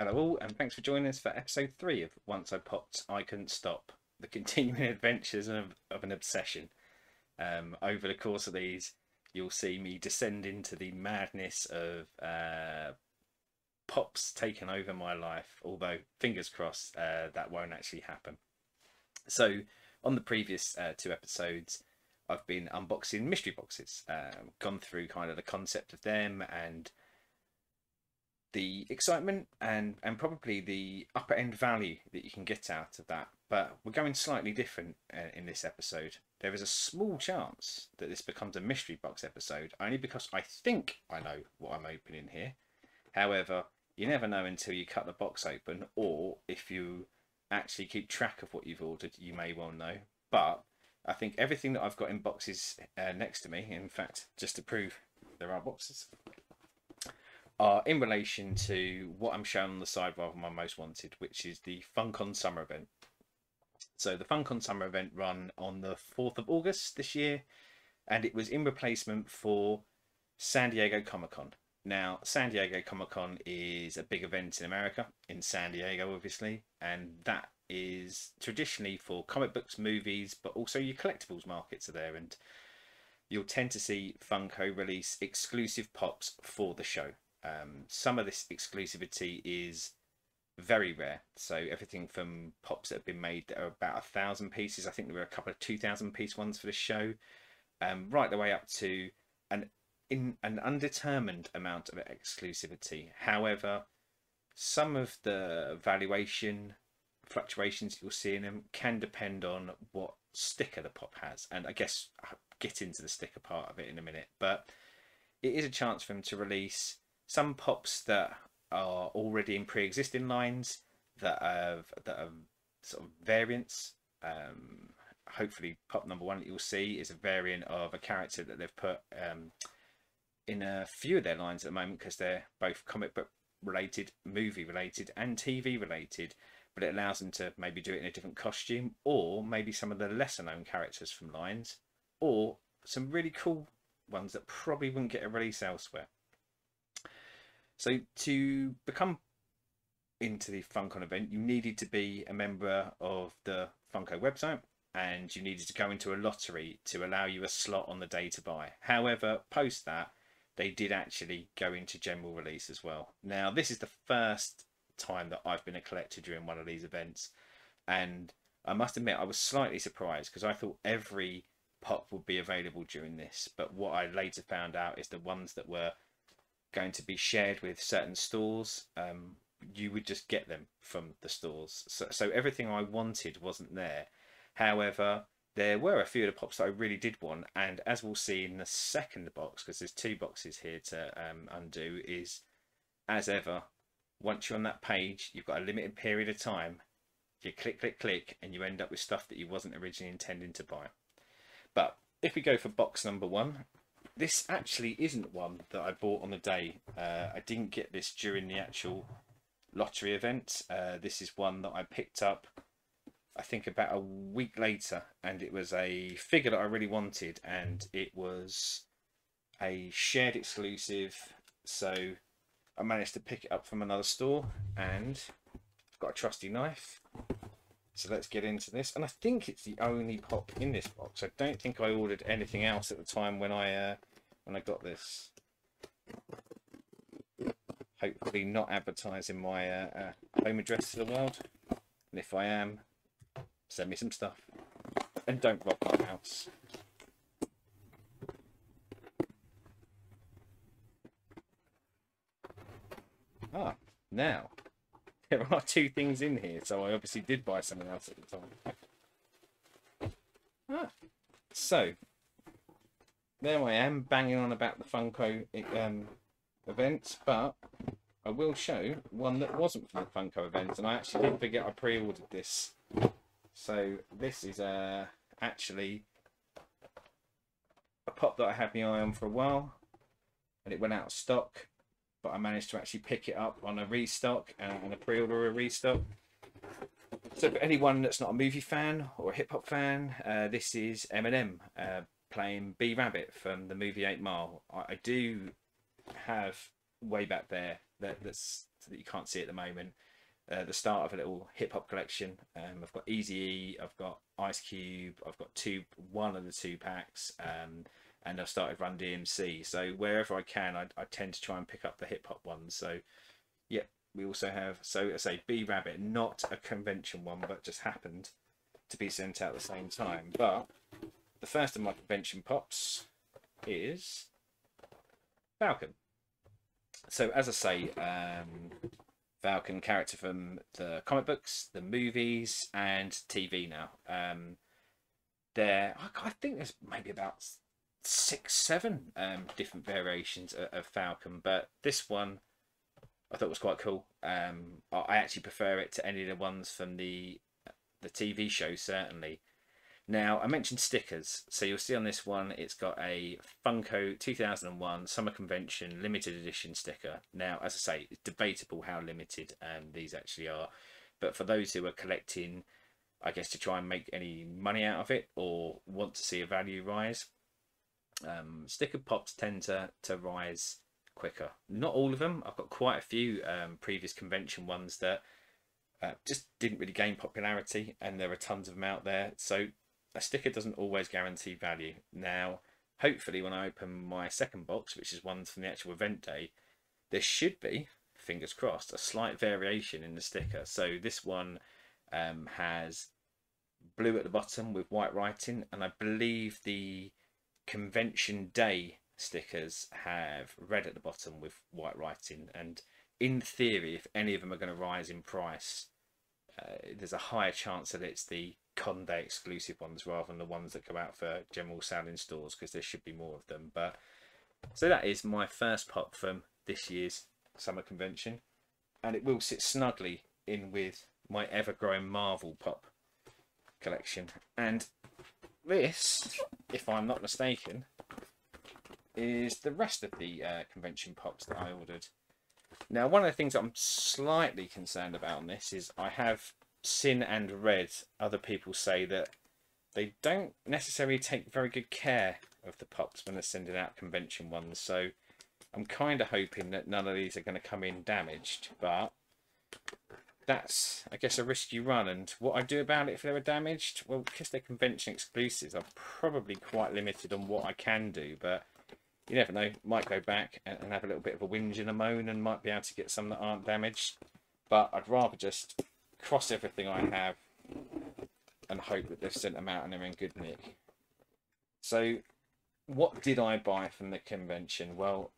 Hello all, and thanks for joining us for episode 3 of Once I Popped, I Couldn't Stop, the continuing adventures of an obsession. Over the course of these, you'll see me descend into the madness of pops taking over my life, although fingers crossed that won't actually happen. So, on the previous 2 episodes, I've been unboxing mystery boxes, gone through kind of the concept of them and the excitement and probably the upper end value that you can get out of that. But we're going slightly different in this episode. There is a small chance that this becomes a mystery box episode, only because I think I know what I'm opening here. However, you never know until you cut the box open, or if you actually keep track of what you've ordered, you may well know. But I think everything that I've got in boxes next to me, in fact, just to prove there are boxes, are in relation to what I'm showing on the side rather than my most wanted, which is the Funkon summer event. So the Funkon summer event run on the 4th of August this year, and it was in replacement for San Diego Comic-Con. Now, San Diego Comic-Con is a big event in America, in San Diego obviously, and that is traditionally for comic books, movies, but also your collectibles markets are there, and you'll tend to see Funko release exclusive pops for the show. Some of this exclusivity is very rare, so everything from pops that have been made that are about 1,000 pieces, I think there were a couple of 2,000 piece ones for the show, right the way up to an undetermined amount of exclusivity. However, some of the valuation fluctuations you'll see in them can depend on what sticker the pop has, and I guess I'll get into the sticker part of it in a minute, but it is a chance for them to release some pops that are already in pre-existing lines that are sort of variants. Hopefully pop number 1 that you'll see is a variant of a character that they've put in a few of their lines at the moment, because they're both comic book related, movie related and TV related, but it allows them to maybe do it in a different costume, or maybe some of the lesser known characters from lines, or some really cool ones that probably wouldn't get a release elsewhere. So to become into the Funkon event, you needed to be a member of the Funko website, and you needed to go into a lottery to allow you a slot on the day to buy. However, post that, they did actually go into general release as well. Now, this is the first time that I've been a collector during one of these events, and I must admit I was slightly surprised, because I thought every pop would be available during this, but what I later found out is the ones that were going to be shared with certain stores, you would just get them from the stores, so everything I wanted wasn't there. However, there were a few of the pops that I really did want, and as we'll see in the second box, because there's 2 boxes here to undo, is as ever, once you're on that page, you've got a limited period of time. You click click click and you end up with stuff that you wasn't originally intending to buy. But if we go for box number 1, this actually isn't one that I bought on the day. I didn't get this during the actual lottery event. This is one that I picked up, I think, about a week later, and it was a figure that I really wanted, and it was a shared exclusive. So I managed to pick it up from another store, and I've got a trusty knife. So let's get into this, and I think it's the only pop in this box. I don't think I ordered anything else at the time when I got this. Hopefully not advertising my home address to the world, and if I am, send me some stuff and don't rob my house. Now there are 2 things in here, so I obviously did buy something else at the time. So there I am, banging on about the Funko event, but I will show one that wasn't from the Funko event, and I actually did forget I pre-ordered this. So this is actually a pop that I had my eye on for a while, and it went out of stock, but I managed to actually pick it up on a restock and a pre-order a restock. So for anyone that's not a movie fan or a hip-hop fan, this is Eminem playing B Rabbit from the movie 8 Mile. I do have way back there that's that you can't see at the moment. The start of a little hip hop collection. I've got Easy E, I've got Ice Cube, I've got one of the 2 packs, and I've started Run DMC. So wherever I can, I tend to try and pick up the hip hop ones. So yeah, we also have, so I say B Rabbit, not a convention one, but just happened to be sent out at the same time. But the first of my convention pops is Falcon. So as I say, Falcon character from the comic books, the movies, and TV now. I think there's maybe about 6, 7 different variations of Falcon, but this one I thought was quite cool. I actually prefer it to any of the ones from the TV show, certainly. Now, I mentioned stickers, so you'll see on this one it's got a Funko 2001 Summer Convention limited edition sticker. Now, as I say, it's debatable how limited these actually are, but for those who are collecting, I guess, to try and make any money out of it or want to see a value rise, sticker pops tend to rise quicker. Not all of them. I've got quite a few previous convention ones that just didn't really gain popularity, and there are tons of them out there. So a sticker doesn't always guarantee value. Now, hopefully when I open my second box, which is ones from the actual event day, there should be, fingers crossed, a slight variation in the sticker. So this one has blue at the bottom with white writing, and I believe the convention day stickers have red at the bottom with white writing. And in theory, if any of them are going to rise in price, there's a higher chance that it's the con day exclusive ones rather than the ones that go out for general sale in stores, because there should be more of them. But so that is my first pop from this year's summer convention, and it will sit snugly in with my ever-growing Marvel pop collection. And this, if I'm not mistaken, is the rest of the convention pops that I ordered. Now, one of the things I'm slightly concerned about on this is I have seen and read other people say that they don't necessarily take very good care of the pops when they're sending out convention ones. So I'm kind of hoping that none of these are going to come in damaged, but that's, I guess, a risk you run. And what I do about it if they were damaged, well, because they're convention exclusives, I'm probably quite limited on what I can do, but you never know, might go back and have a little bit of a whinge and a moan and might be able to get some that aren't damaged. But I'd rather just cross everything I have and hope that they've sent them out and they're in good nick. So what did I buy from the convention? Well,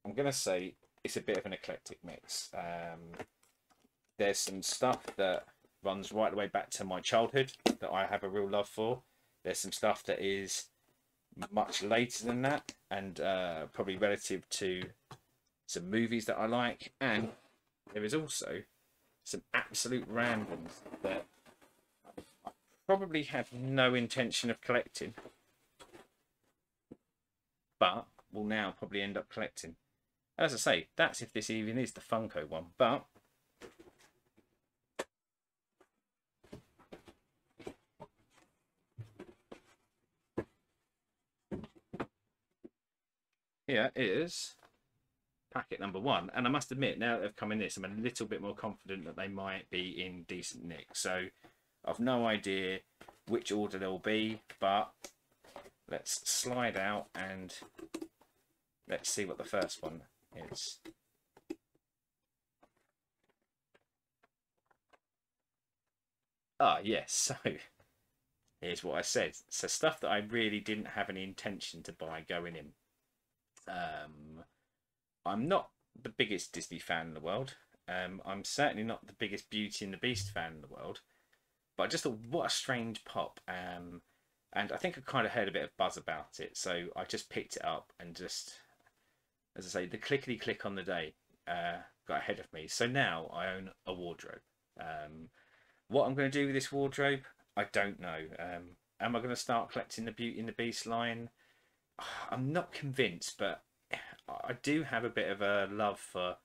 I'm going to say it's a bit of an eclectic mix. There's some stuff that runs right the way back to my childhood that I have a real love for. There's some stuff that is much later than that, and probably relative to some movies that I like. And there is also some absolute randoms that I probably have no intention of collecting, but will now probably end up collecting. As I say, that's if this even is the Funko one. But here is packet number 1, and I must admit, now that they've come in this, I'm a little bit more confident that they might be in decent nick. So I've no idea which order they'll be, but let's slide out and let's see what the first one is. Ah, yes, so here's what I said. So stuff that I really didn't have any intention to buy going in. I'm not the biggest Disney fan in the world. I'm certainly not the biggest Beauty and the Beast fan in the world. But I just thought, what a strange pop. And I think I kind of heard a bit of buzz about it. So I just picked it up and just, as I say, the clickety-click on the day got ahead of me. So now I own a wardrobe. What I'm going to do with this wardrobe, I don't know. Am I going to start collecting the Beauty and the Beast line? I'm not convinced, but I do have a bit of a love for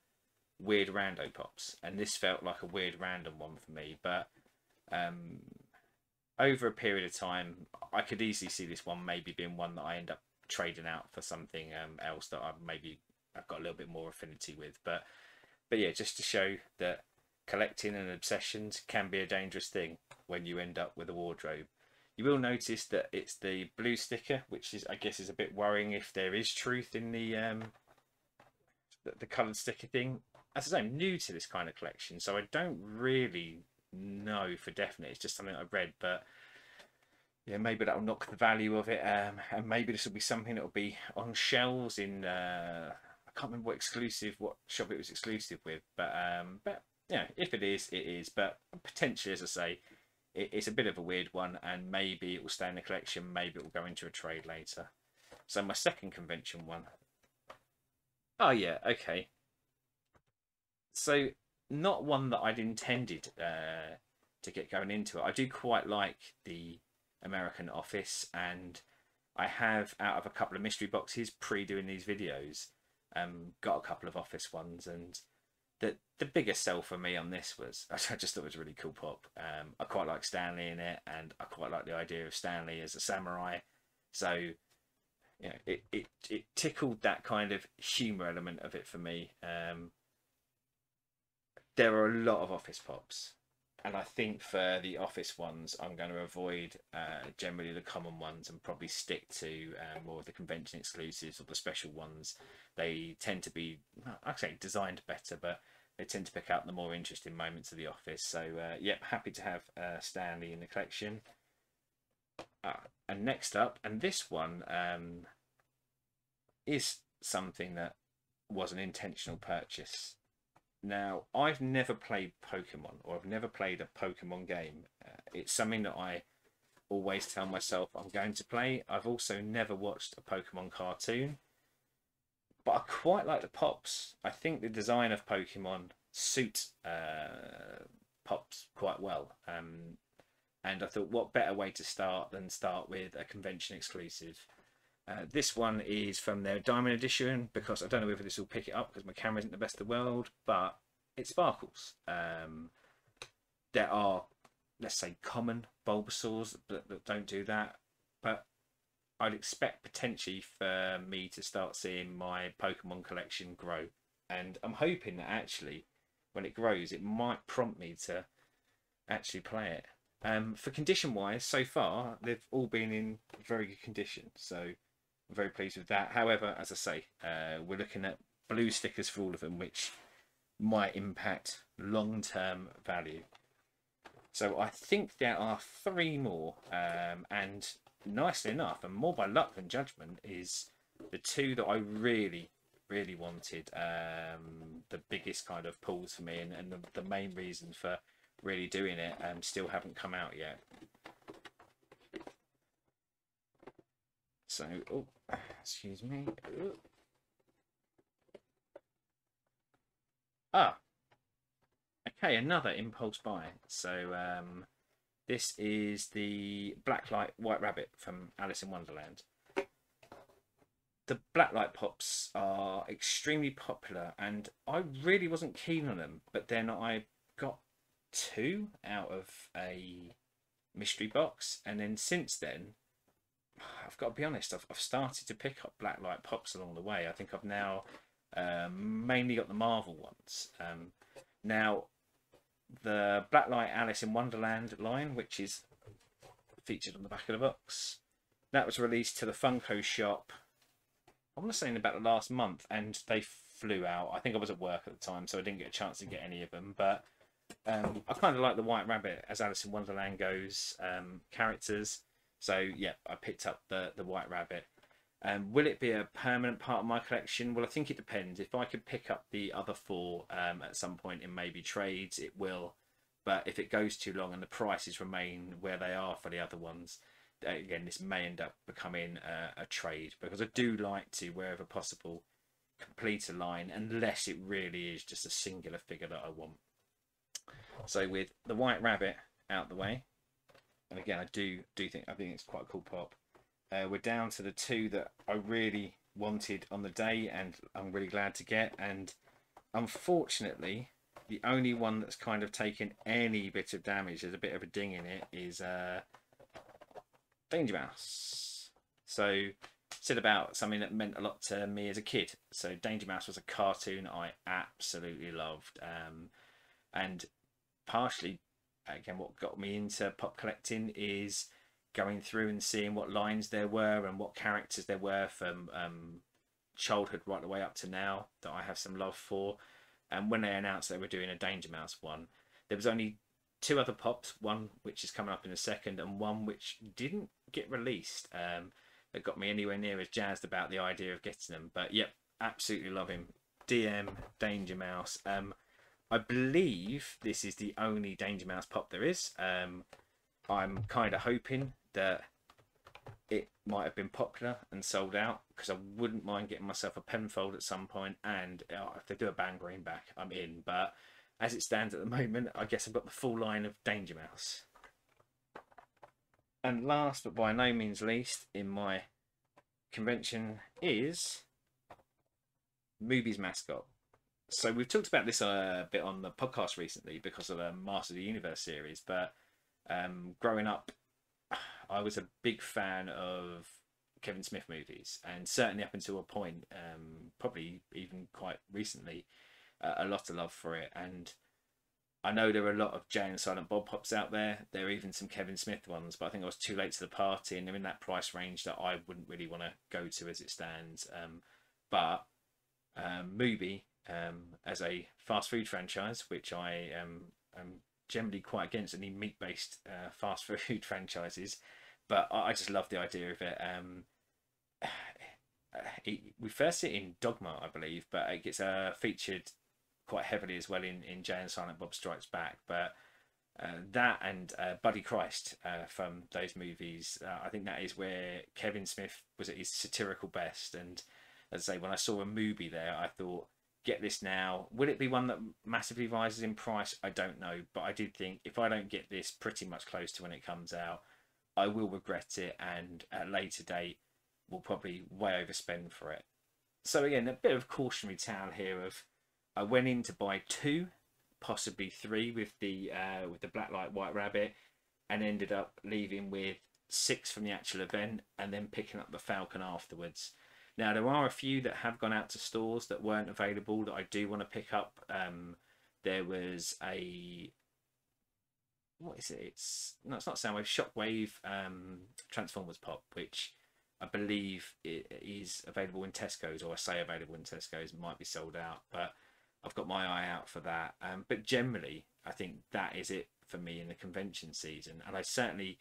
weird rando pops, and this felt like a weird random one for me. But over a period of time, I could easily see this one maybe being one that I end up trading out for something else that I've got a little bit more affinity with. But But yeah, just to show that collecting and obsessions can be a dangerous thing when you end up with a wardrobe. You will notice that it's the blue sticker, which is, I guess, is a bit worrying if there is truth in the coloured sticker thing. As I say, I'm new to this kind of collection, so I don't really know for definite. It's just something I've read, but yeah, maybe that'll knock the value of it, and maybe this will be something that will be on shelves in I can't remember what shop it was exclusive with, but yeah, if it is, it is. But potentially, as I say, it's a bit of a weird one, and maybe it will stay in the collection, maybe it will go into a trade later. So my second convention one. Oh yeah, okay. So not one that I'd intended to get going into it. I do quite like the American Office, and I have, out of a couple of mystery boxes pre-doing these videos, got a couple of Office ones, and the biggest sell for me on this was, I just thought it was a really cool pop. I quite like Stanley in it, and I quite like the idea of Stanley as a samurai. So you know, it tickled that kind of humour element of it for me. There are a lot of Office pops, and I think for the Office ones, I'm going to avoid generally the common ones and probably stick to more of the convention exclusives or the special ones. They tend to be, I'd say, designed better, but they tend to pick out the more interesting moments of the Office. So, yep, happy to have Stanley in the collection. And next up, and this one is something that was an intentional purchase. Now, I've never played Pokemon, or I've never played a Pokemon game. It's something that I always tell myself I'm going to play. I've also never watched a Pokemon cartoon, but I quite like the pops. I think the design of Pokemon suit pops quite well. And I thought, what better way to start than start with a convention exclusive. This one is from their Diamond Edition, because I don't know whether this will pick it up because my camera isn't the best in the world, but it sparkles. There are, let's say, common Bulbasaurs that don't do that, but I'd expect potentially for me to start seeing my Pokemon collection grow. And I'm hoping that actually, when it grows, it might prompt me to actually play it. For condition-wise, so far, they've all been in very good condition, so I'm very pleased with that. However, as I say, we're looking at blue stickers for all of them, which might impact long-term value. So I think there are 3 more, and nicely enough, and more by luck than judgment, is the 2 that I really wanted, the biggest kind of pulls for me, and the main reason for really doing it, still haven't come out yet. So, oh, excuse me. Ooh. Okay, another impulse buy. So this is the Blacklight White Rabbit from Alice in Wonderland. The Blacklight pops are extremely popular, and I really wasn't keen on them, but then I got 2 out of a mystery box, and then since then, I've got to be honest, I've started to pick up Blacklight pops along the way. I think I've now mainly got the Marvel ones. Now, the Blacklight Alice in Wonderland line, which is featured on the back of the box, that was released to the Funko shop, I want to say in about the last month, and they flew out. I think I was at work at the time, so I didn't get a chance to get any of them, but I kind of like the White Rabbit, as Alice in Wonderland goes, characters. So yeah, I picked up the White Rabbit. Will it be a permanent part of my collection? Well, I think it depends. If I could pick up the other 4 at some point in maybe trades, it will. But if it goes too long and the prices remain where they are for the other ones, again, this may end up becoming a trade, because I do like to, wherever possible, complete a line, unless it really is just a singular figure that I want. So with the White Rabbit out the way, and again, I think it's quite a cool pop. We're down to the 2 that I really wanted on the day, and I'm really glad to get. And unfortunately, the only one that's kind of taken any bit of damage, there's a bit of a ding in it, is Danger Mouse. So said about something that meant a lot to me as a kid. So Danger Mouse was a cartoon I absolutely loved, and partially, again, what got me into pop collecting is going through and seeing what lines there were and what characters there were from childhood right the way up to now that I have some love for. And when they announced they were doing a Danger Mouse one, there was only two other pops, one which is coming up in a second and one which didn't get released, that got me anywhere near as jazzed about the idea of getting them. But yep, absolutely love him. DM Danger Mouse. I believe this is the only Danger Mouse pop there is. I'm kind of hoping that it might have been popular and sold out, because I wouldn't mind getting myself a penfold at some point, and if they do a bang greenback, I'm in. But as it stands at the moment, I guess I've got the full line of Danger Mouse. And last but by no means least in my convention is Mubi's mascot. So we've talked about this a bit on the podcast recently because of the Master of the Universe series, but growing up, I was a big fan of Kevin Smith movies, and certainly up until a point, probably even quite recently, a lot of love for it. And I know there are a lot of Jay and Silent Bob pops out there. There are even some Kevin Smith ones, but I think I was too late to the party, and they're in that price range that I wouldn't really want to go to as it stands. But Mubi, as a fast food franchise, which I am generally quite against any meat-based fast food franchises, but I just love the idea of it. We first see it in Dogma, I believe, but it gets featured quite heavily as well in Jay and Silent Bob Strikes Back. But that and Buddy Christ from those movies, I think that is where Kevin Smith was at his satirical best. And as I say, when I saw a Mubi there, I thought, get this now. Will it be one that massively rises in price? I don't know, but I did think if I don't get this pretty much close to when it comes out, I will regret it, and at a later date will probably way overspend for it. So again, a bit of cautionary tale here of I went in to buy 2, possibly 3 with the Black Light White Rabbit, and ended up leaving with 6 from the actual event and then picking up the Falcon afterwards. Now, there are a few that have gone out to stores that weren't available that I do want to pick up. There was a... What is it? It's not Soundwave, Shockwave Transformers Pop, which I believe it is available in Tesco's, or I say available in Tesco's, might be sold out, but I've got my eye out for that. But generally, I think that is it for me in the convention season. And I certainly...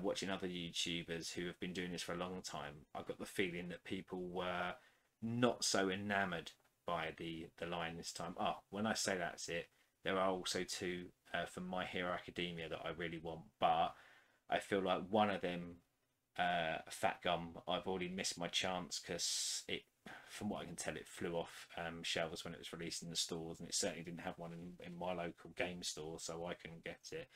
watching other YouTubers who have been doing this for a long time, I got the feeling that people were not so enamoured by the line this time. Oh, when I say that's it, there are also 2 from My Hero Academia that I really want, but I feel like one of them, Fat Gum, I've already missed my chance because it, from what I can tell, it flew off shelves when it was released in the stores, and it certainly didn't have one in my local game store, so I couldn't get it.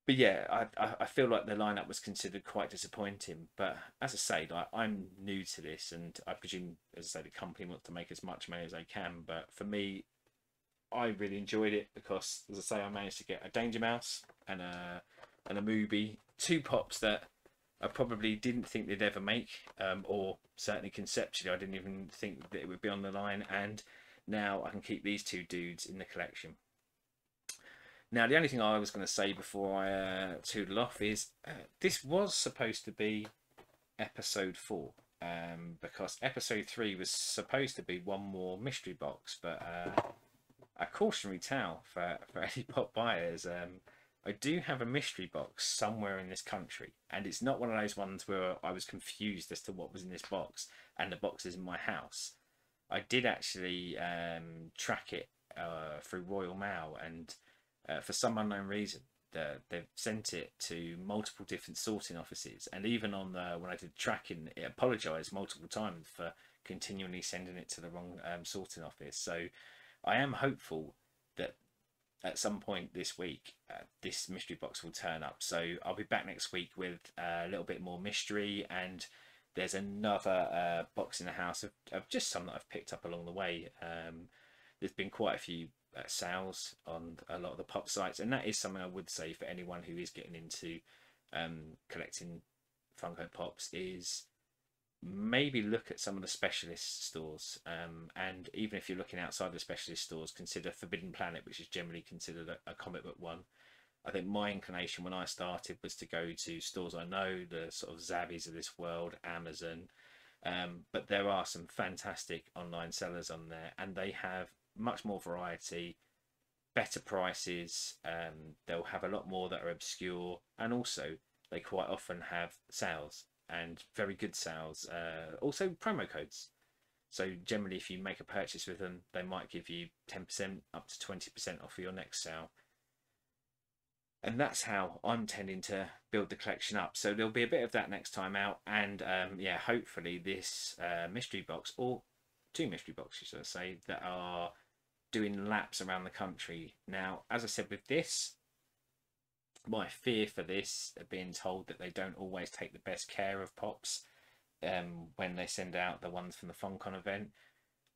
But yeah, I feel like the lineup was considered quite disappointing. But as I say, like, I'm new to this, and I presume, as I say, the company wants to make as much money as they can. But for me, I really enjoyed it because, as I say, I managed to get a Danger Mouse and a Mubi, 2 pops that I probably didn't think they'd ever make, or certainly conceptually, I didn't even think that it would be on the line. And now I can keep these 2 dudes in the collection. Now, the only thing I was going to say before I toodle off is this was supposed to be episode 4, because episode 3 was supposed to be one more mystery box, but a cautionary tale for any pop buyers. I do have a mystery box somewhere in this country, and it's not one of those ones where I was confused as to what was in this box and the box is in my house. I did actually track it through Royal Mail, and for some unknown reason, they've sent it to multiple different sorting offices, and even on when I did tracking, it apologised multiple times for continually sending it to the wrong sorting office. So I am hopeful that at some point this week, this mystery box will turn up. So I'll be back next week with a little bit more mystery, and there's another box in the house of just some that I've picked up along the way. There's been quite a few sales on a lot of the pop sites, and that is something I would say for anyone who is getting into collecting Funko Pops is maybe look at some of the specialist stores, and even if you're looking outside the specialist stores, consider Forbidden Planet, which is generally considered a comic book one. I think my inclination when I started was to go to stores I know, the sort of Zavis of this world, Amazon, but there are some fantastic online sellers on there, and they have much more variety, better prices. They'll have a lot more that are obscure, and also they quite often have sales, and very good sales. Also promo codes. So generally, if you make a purchase with them, they might give you 10% up to 20% off of your next sale. And that's how I'm tending to build the collection up. So there'll be a bit of that next time out. And yeah, hopefully this mystery box, or 2 mystery boxes, should I say, that are doing laps around the country. Now, as I said with this, my fear for this, being told that they don't always take the best care of Pops when they send out the ones from the Funkon event.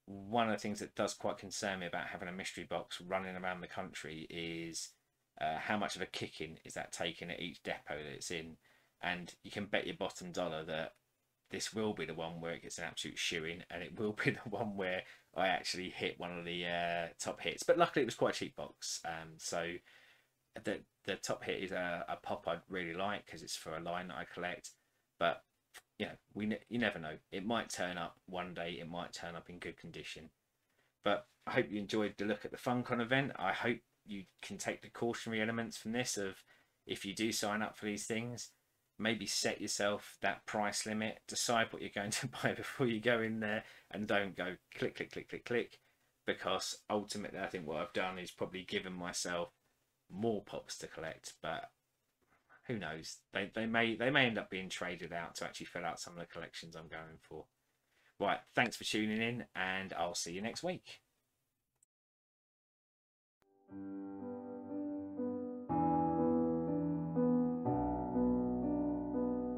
One of the things that does quite concern me about having a mystery box running around the country is how much of a kicking is that taking at each depot that it's in. And you can bet your bottom dollar that this will be the one where it gets an absolute shoe-in, and it will be the one where I actually hit one of the top hits. But luckily it was quite a cheap box, so the top hit is a pop I'd really like, because it's for a line that I collect. But yeah, you never know, it might turn up one day, it might turn up in good condition. But I hope you enjoyed the look at the Funkon event. I hope you can take the cautionary elements from this of, if you do sign up for these things, maybe set yourself that price limit, decide what you're going to buy before you go in there, and don't go click, click, click, click, click, because ultimately I think what I've done is probably given myself more Pops to collect. But who knows, they may end up being traded out to actually fill out some of the collections I'm going for. Right, thanks for tuning in, and I'll see you next week.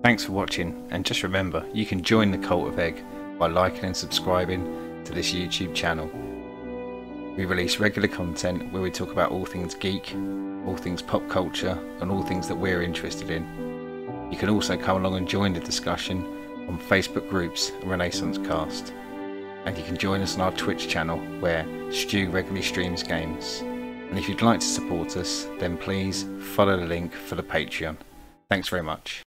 Thanks for watching, and just remember, you can join the Cult of Egg by liking and subscribing to this YouTube channel. We release regular content where we talk about all things geek, all things pop culture, and all things that we're interested in. You can also come along and join the discussion on Facebook groups and Renaissance Cast. And you can join us on our Twitch channel where Stu regularly streams games. And if you'd like to support us, then please follow the link for the Patreon. Thanks very much.